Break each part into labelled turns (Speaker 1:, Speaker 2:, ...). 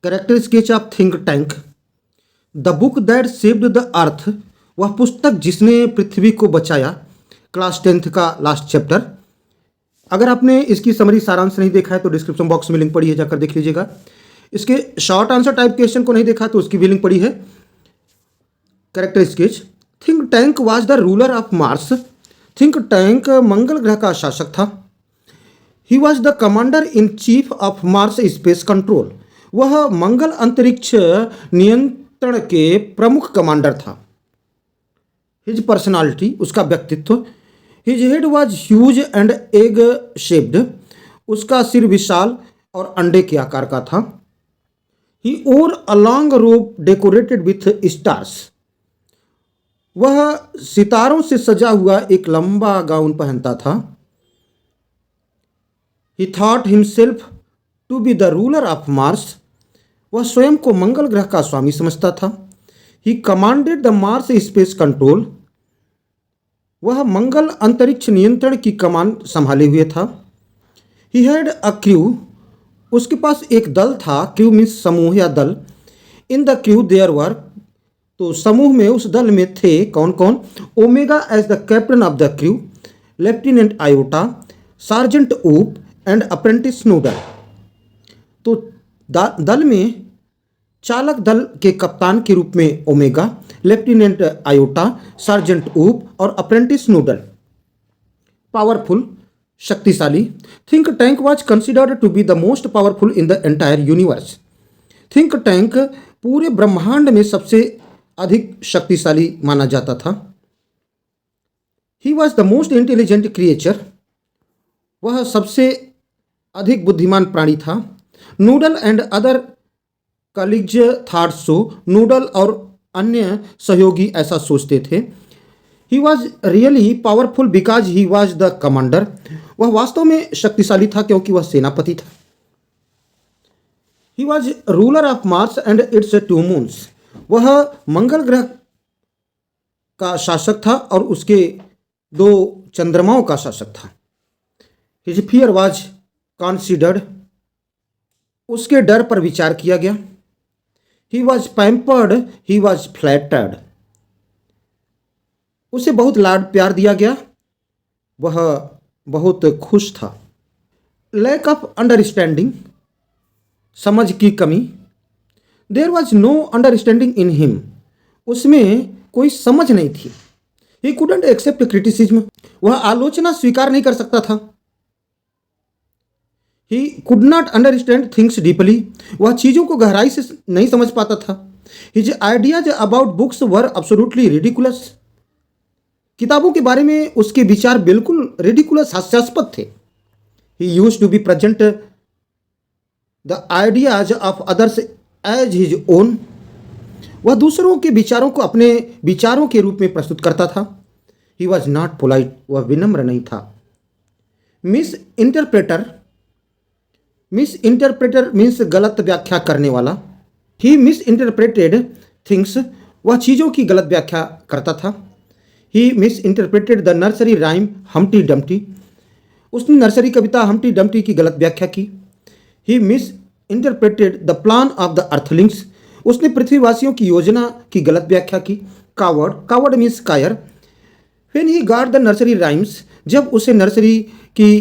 Speaker 1: Character sketch of think tank, the book that saved the earth, वह पुस्तक जिसने पृथ्वी को बचाया, क्लास 10th का लास्ट चैप्टर। अगर आपने इसकी समरी सारांश नहीं देखा है तो डिस्क्रिप्शन बॉक्स में लिंक पड़ी है, जाकर देख लीजिएगा। इसके शॉर्ट आंसर टाइप क्वेश्चन को नहीं देखा तो उसकी भी लिंक पड़ी है। Character sketch, Think tank was the ruler of Mars, Think Tank मंगल ग्रह का शासक था। He was the commander in chief of Mars space control, वह मंगल अंतरिक्ष नियंत्रण के प्रमुख कमांडर था। हिज पर्सनालिटी, उसका व्यक्तित्व, his head was huge and egg shaped, उसका सिर विशाल और अंडे के आकार का था। ही ओर अ लॉन्ग रोब डेकोरेटेड विथ स्टार्स, वह सितारों से सजा हुआ एक लंबा गाउन पहनता था। He thought himself to be the ruler of Mars, वह स्वयं को मंगल ग्रह का स्वामी समझता था। He commanded the Mars space control, वह मंगल अंतरिक्ष नियंत्रण की कमान संभाले हुए था। ही हैड अ क्रू, उसके पास एक दल था। क्रू मीन्स समूह या दल। In the crew there were, तो समूह में उस दल में थे कौन कौन? Omega as the captain of the crew, lieutenant Iota, sergeant Oop and apprentice Noodle. तो दल में चालक दल के कप्तान के रूप में omega, lieutenant Iota, sergeant Oop और अप्रेंटिस नूडल। पावरफुल, शक्तिशाली, think tank was considered to be the most powerful in the entire universe, think tank पूरे ब्रह्मांड में सबसे अधिक शक्तिशाली माना जाता था। He was the most intelligent creature, वह सबसे अधिक बुद्धिमान प्राणी था। Noodle and other colleagues thought so, Noodle और अन्य सहयोगी ऐसा सोचते थे। He was really powerful because he was the commander, वह वास्तव में शक्तिशाली था क्योंकि वह सेनापति था। He was ruler of Mars and it's 2 moons, वह मंगल ग्रह का शासक था और उसके 2 चंद्रमाओं का शासक था। हिज फियर वाज कॉन्सिडर्ड, उसके डर पर विचार किया गया। He was pampered, he was flattered, उसे बहुत लाड प्यार दिया गया, वह बहुत खुश था। लैक ऑफ अंडरस्टैंडिंग, समझ की कमी। There was no understanding in him, उसमें कोई समझ नहीं थी। ही कुडंट एक्सेप्ट क्रिटिसिज्म, वह आलोचना स्वीकार नहीं कर सकता था। He could not understand things deeply, वह चीज़ों को गहराई से नहीं समझ पाता था। His ideas about books were absolutely ridiculous, किताबों के बारे में उसके विचार बिल्कुल रिडिकुलस, हास्यास्पद थे। He used to be present the ideas of others as his own, वह दूसरों के विचारों को अपने विचारों के रूप में प्रस्तुत करता था। ही वॉज नॉट पोलाइट, वह विनम्र नहीं था। Miss interpreter, miss interpreter means गलत व्याख्या करने वाला। ही मिस इंटरप्रेटेड थिंग्स, वह चीज़ों की गलत व्याख्या करता था। He misinterpreted the nursery rhyme Humpty Dumpty, उसने नर्सरी कविता हम्टी डम्टी की गलत व्याख्या की। He misinterpreted the plan of the earthlings, उसने पृथ्वीवासियों की योजना की गलत व्याख्या की। कावर्ड, कावर्ड मीन्स कायर। When he got the nursery rhymes, जब उसे नर्सरी की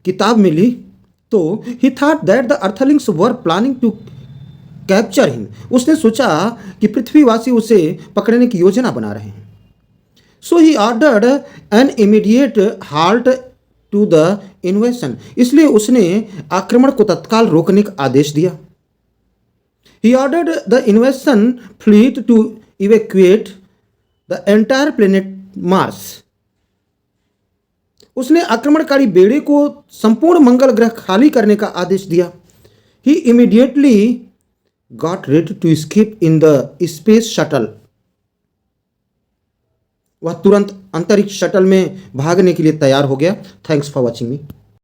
Speaker 1: किताब मिली तो he thought that the earthlings were planning to capture him, उसने सोचा कि पृथ्वीवासी उसे पकड़ने की योजना बना रहे हैं। So he ordered an immediate halt to the invasion, इसलिए उसने आक्रमण को तत्काल रोकने का आदेश दिया। He ordered the invasion fleet to evacuate the entire planet Mars, उसने आक्रमणकारी बेड़े को संपूर्ण मंगल ग्रह खाली करने का आदेश दिया। He immediately got ready to escape in the space shuttle, वह तुरंत अंतरिक्ष शटल में भागने के लिए तैयार हो गया। Thanks for watching me.